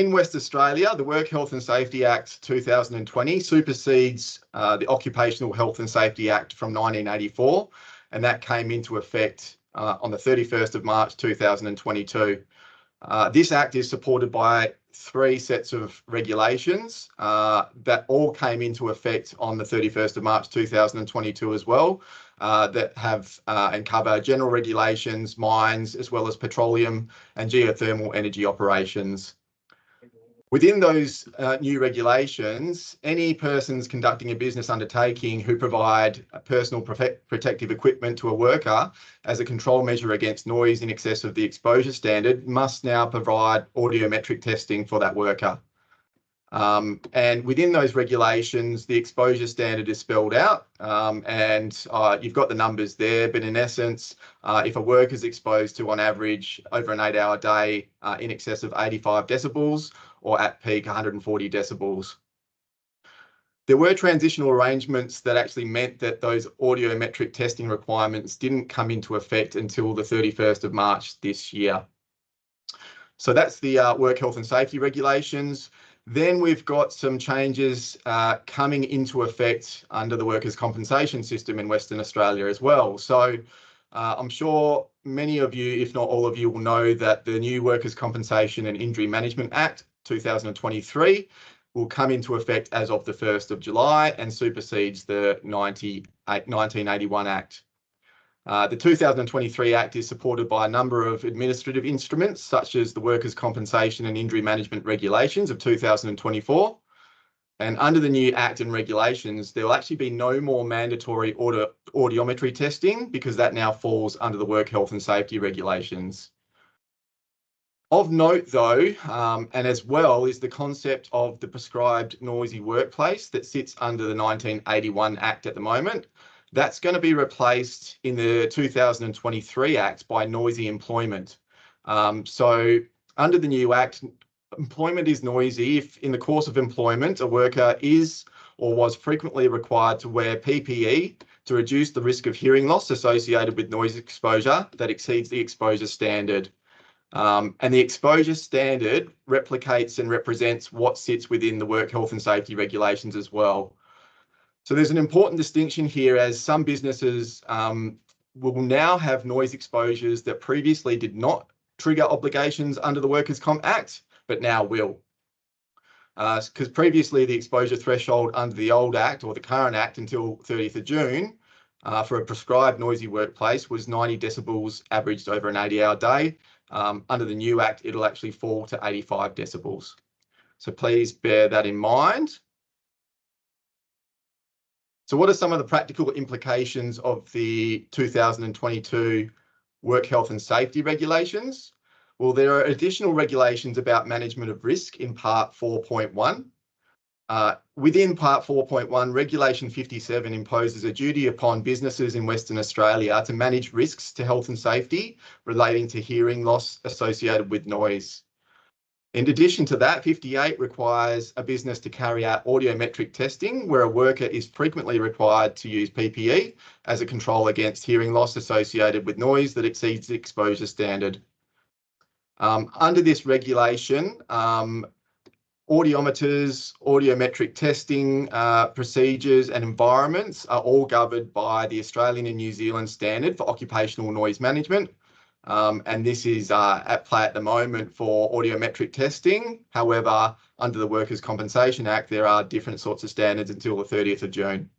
in West Australia, the Work Health and Safety Act 2020 supersedes the Occupational Health and Safety Act from 1984, and that came into effect on the 31st of March 2022. This Act is supported by 3 sets of regulations that all came into effect on the 31st of March 2022 as well, that have and cover general regulations, mines, as well as petroleum and geothermal energy operations. Within those new regulations, any persons conducting a business undertaking who provide personal protective equipment to a worker as a control measure against noise in excess of the exposure standard must now provide audiometric testing for that worker. And within those regulations, the exposure standard is spelled out, and you've got the numbers there, but in essence, if a worker is exposed to, on average, over an 8-hour day, in excess of 85 decibels, or at peak 140 decibels. There were transitional arrangements that actually meant that those audiometric testing requirements didn't come into effect until the 31st of March this year. So that's the Work Health and Safety regulations. Then we've got some changes coming into effect under the workers' compensation system in Western Australia as well. So I'm sure many of you, if not all of you, will know that the new Workers' Compensation and Injury Management Act 2023 will come into effect as of the 1st of July and supersedes the 1981 Act. The 2023 Act is supported by a number of administrative instruments, such as the Workers' Compensation and Injury Management Regulations of 2024. And under the new Act and regulations, there will actually be no more mandatory audiometry testing, because that now falls under the Work Health and Safety regulations. Of note, though, and as well, is the concept of the prescribed noisy workplace that sits under the 1981 Act at the moment. That's going to be replaced in the 2023 Act by noisy employment. So under the new Act, employment is noisy if in the course of employment a worker is or was frequently required to wear PPE to reduce the risk of hearing loss associated with noise exposure that exceeds the exposure standard. And the exposure standard replicates and represents what sits within the Work Health and Safety regulations as well. So there's an important distinction here, as some businesses will now have noise exposures that previously did not trigger obligations under the Workers' Comp Act, but now will. Because previously the exposure threshold under the old Act, or the current Act until 30th of June, for a prescribed noisy workplace was 90 decibels averaged over an 80-hour day. Under the new Act, it'll actually fall to 85 decibels. So please bear that in mind. So what are some of the practical implications of the 2022 Work Health and Safety regulations? Well, there are additional regulations about management of risk in Part 4.1. Within Part 4.1, Regulation 57 imposes a duty upon businesses in Western Australia to manage risks to health and safety relating to hearing loss associated with noise. In addition to that, 58 requires a business to carry out audiometric testing, where a worker is frequently required to use PPE as a control against hearing loss associated with noise that exceeds the exposure standard. Under this regulation, audiometers, audiometric testing procedures and environments are all governed by the Australian and New Zealand Standard for Occupational Noise Management. And this is at play at the moment for audiometric testing. However, under the Workers' Compensation Act, there are different sorts of standards until the 30th of June.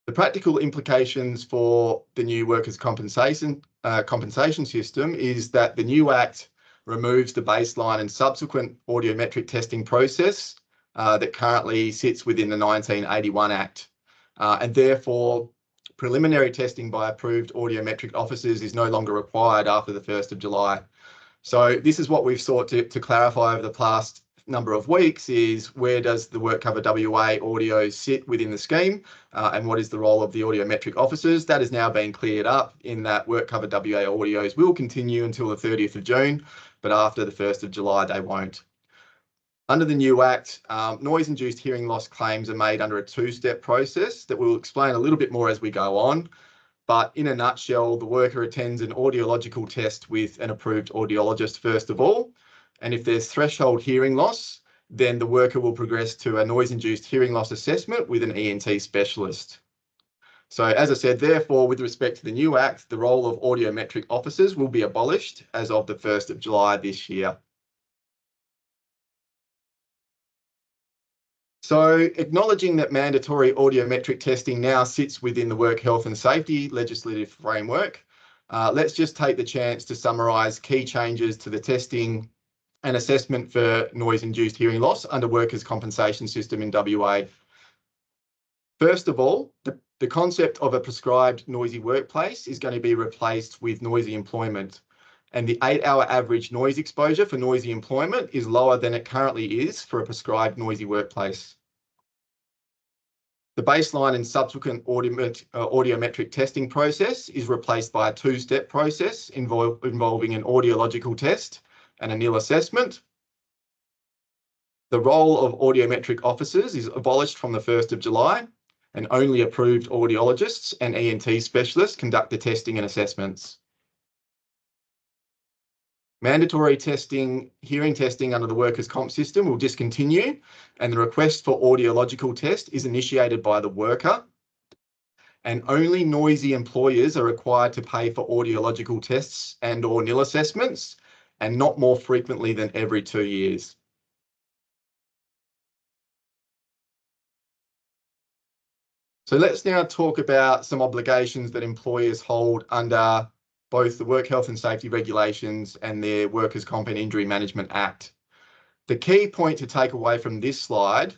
The practical implications for the new workers' compensation system is that the new Act removes the baseline and subsequent audiometric testing process that currently sits within the 1981 Act, and therefore preliminary testing by approved audiometric officers is no longer required after the 1st of July. So this is what we've sought to clarify over the past number of weeks, is where does the WorkCover WA audio sit within the scheme, and what is the role of the audiometric officers? That has now been cleared up in that WorkCover WA audios will continue until the 30th of June, but after the 1st of July they won't. Under the new Act, noise-induced hearing loss claims are made under a two-step process that we'll explain a little bit more as we go on. But in a nutshell, the worker attends an audiological test with an approved audiologist first of all. And if there's threshold hearing loss, then the worker will progress to a noise-induced hearing loss assessment with an ENT specialist. So as I said, therefore, with respect to the new Act, the role of audiometric officers will be abolished as of the 1st of July this year. So acknowledging that mandatory audiometric testing now sits within the work health and safety legislative framework, let's just take the chance to summarise key changes to the testing and assessment for noise-induced hearing loss under workers' compensation system in WA. First of all, the concept of a prescribed noisy workplace is going to be replaced with noisy employment. And the 8-hour average noise exposure for noisy employment is lower than it currently is for a prescribed noisy workplace. The baseline and subsequent audiometric testing process is replaced by a two-step process involving an audiological test and a nil assessment. The role of audiometric officers is abolished from the 1st of July, and only approved audiologists and ENT specialists conduct the testing and assessments. Mandatory testing, hearing testing under the workers' comp system will discontinue, and the request for audiological test is initiated by the worker. And only noisy employers are required to pay for audiological tests and/or nil assessments, and not more frequently than every 2 years. So let's now talk about some obligations that employers hold under both the Work Health and Safety Regulations and the Workers' Comp and Injury Management Act. The key point to take away from this slide,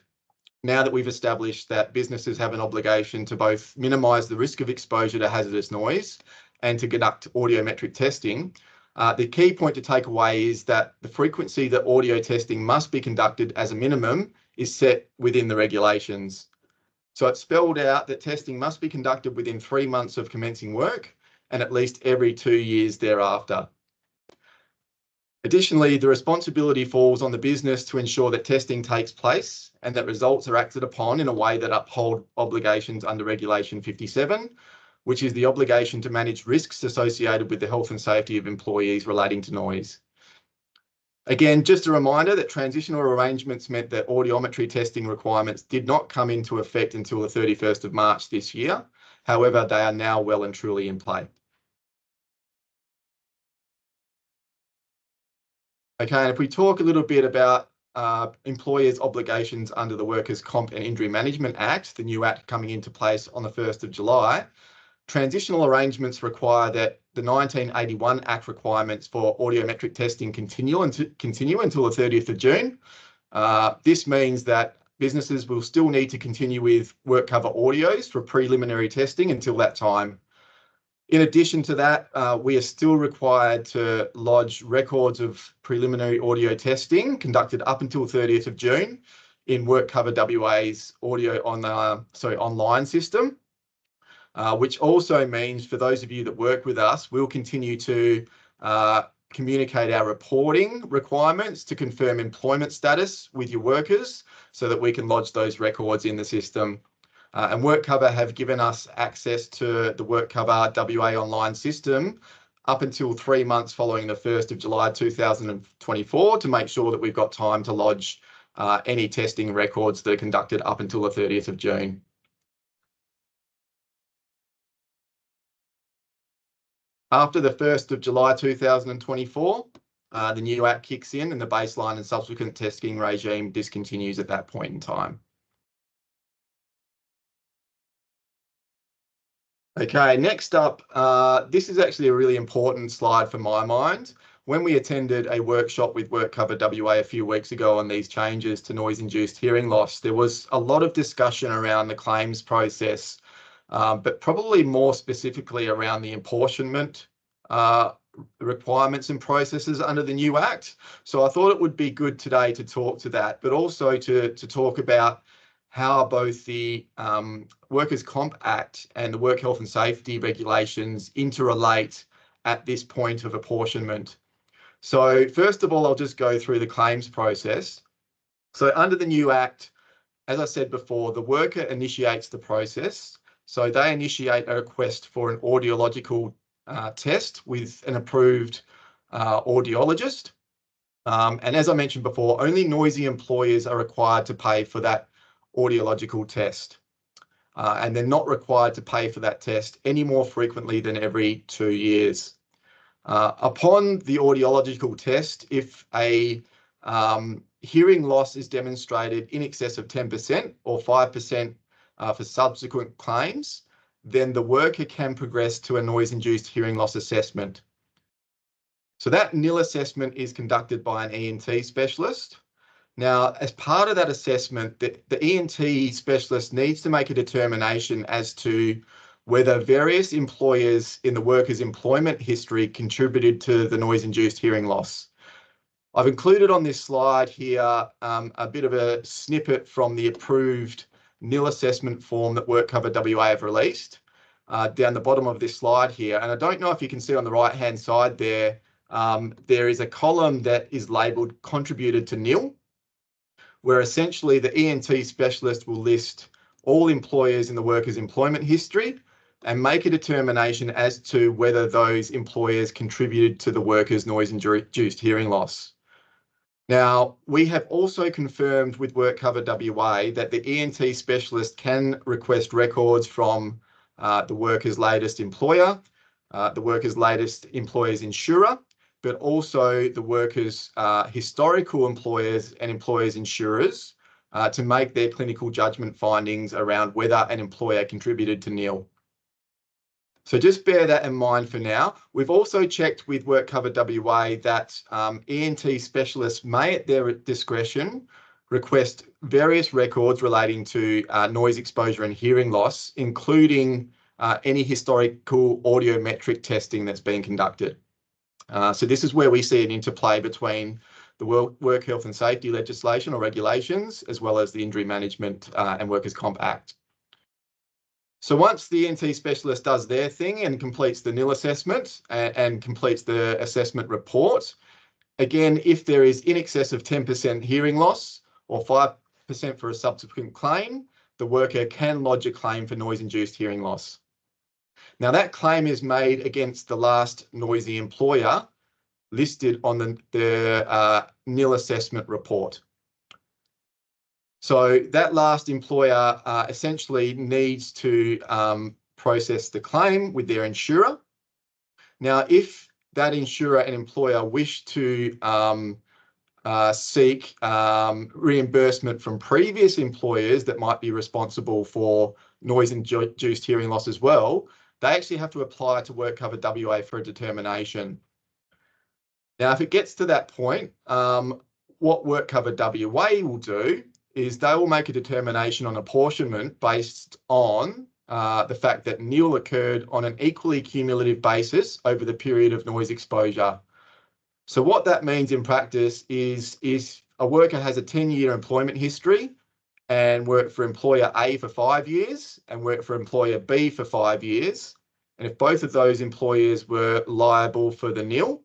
now that we've established that businesses have an obligation to both minimise the risk of exposure to hazardous noise and to conduct audiometric testing, the key point to take away is that the frequency that audio testing must be conducted as a minimum is set within the regulations. So it's spelled out that testing must be conducted within 3 months of commencing work and at least every 2 years thereafter. Additionally, the responsibility falls on the business to ensure that testing takes place and that results are acted upon in a way that uphold obligations under Regulation 57, which is the obligation to manage risks associated with the health and safety of employees relating to noise. Again, just a reminder that transitional arrangements meant that audiometry testing requirements did not come into effect until the 31st of March this year. However, they are now well and truly in play. Okay, and if we talk a little bit about employers' obligations under the Workers' Comp and Injury Management Act, the new Act coming into place on the 1st of July, transitional arrangements require that the 1981 Act requirements for audiometric testing continue until the 30th of June. This means that businesses will still need to continue with WorkCover audios for preliminary testing until that time. In addition to that, we are still required to lodge records of preliminary audio testing conducted up until 30th of June in WorkCover WA's online system, which also means for those of you that work with us, we'll continue to communicate our reporting requirements to confirm employment status with your workers so that we can lodge those records in the system. And WorkCover have given us access to the WorkCover WA online system up until 3 months following the 1st of July 2024 to make sure that we've got time to lodge any testing records that are conducted up until the 30th of June. After the 1st of July 2024, the new Act kicks in and the baseline and subsequent testing regime discontinues at that point in time. Okay, next up, this is actually a really important slide for my mind. When we attended a workshop with WorkCover WA a few weeks ago on these changes to noise-induced hearing loss, there was a lot of discussion around the claims process, but probably more specifically around the apportionment requirements and processes under the new Act. So I thought it would be good today to talk to that, but also to talk about how both the Workers' Comp Act and the Work Health and Safety Regulations interrelate at this point of apportionment. So first of all, I'll just go through the claims process. So under the new Act, as I said before, the worker initiates the process So they initiate a request for an audiological test with an approved audiologist. And as I mentioned before, only noisy employers are required to pay for that audiological test. And they're not required to pay for that test any more frequently than every 2 years. Upon the audiological test, if a hearing loss is demonstrated in excess of 10% or 5% for subsequent claims, then the worker can progress to a noise-induced hearing loss assessment. So that NIL assessment is conducted by an ENT specialist. Now, as part of that assessment, the ENT specialist needs to make a determination as to whether various employers in the worker's employment history contributed to the noise-induced hearing loss. I've included on this slide here a bit of a snippet from the approved NIL assessment form that WorkCover WA have released down the bottom of this slide here. And I don't know if you can see on the right-hand side there, there is a column that is labelled contributed to NIL, where essentially the ENT specialist will list all employers in the worker's employment history and make a determination as to whether those employers contributed to the worker's noise-induced hearing loss. Now, we have also confirmed with WorkCover WA that the ENT specialist can request records from the worker's latest employer, the worker's latest employer's insurer, but also the worker's historical employers and employers' insurers to make their clinical judgment findings around whether an employer contributed to NIL. So just bear that in mind for now. We've also checked with WorkCover WA that ENT specialists may at their discretion request various records relating to noise exposure and hearing loss, including any historical audiometric testing that's been conducted. So this is where we see an interplay between the Work Health and Safety legislation or regulations, as well as the Injury Management and Workers' Comp Act. So once the ENT specialist does their thing and completes the NIL assessment and completes the assessment report, again, if there is in excess of 10% hearing loss or 5% for a subsequent claim, the worker can lodge a claim for noise-induced hearing loss. Now that claim is made against the last noisy employer listed on the NIL assessment report. So that last employer essentially needs to process the claim with their insurer. Now, if that insurer and employer wish to seek reimbursement from previous employers that might be responsible for noise-induced hearing loss as well, they actually have to apply to WorkCover WA for a determination. Now, if it gets to that point, what WorkCover WA will do is they will make a determination on apportionment based on the fact that NIL occurred on an equally cumulative basis over the period of noise exposure. So what that means in practice is a worker has a 10-year employment history and worked for employer A for 5 years and worked for employer B for 5 years. And if both of those employers were liable for the NIL,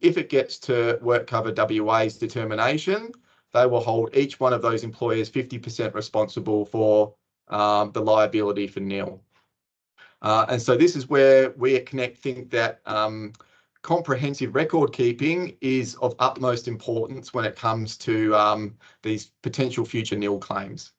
if it gets to WorkCover WA's determination, they will hold each one of those employers 50% responsible for the liability for NIL. And so this is where we at Kinnect think that comprehensive record keeping is of utmost importance when it comes to these potential future NIL claims.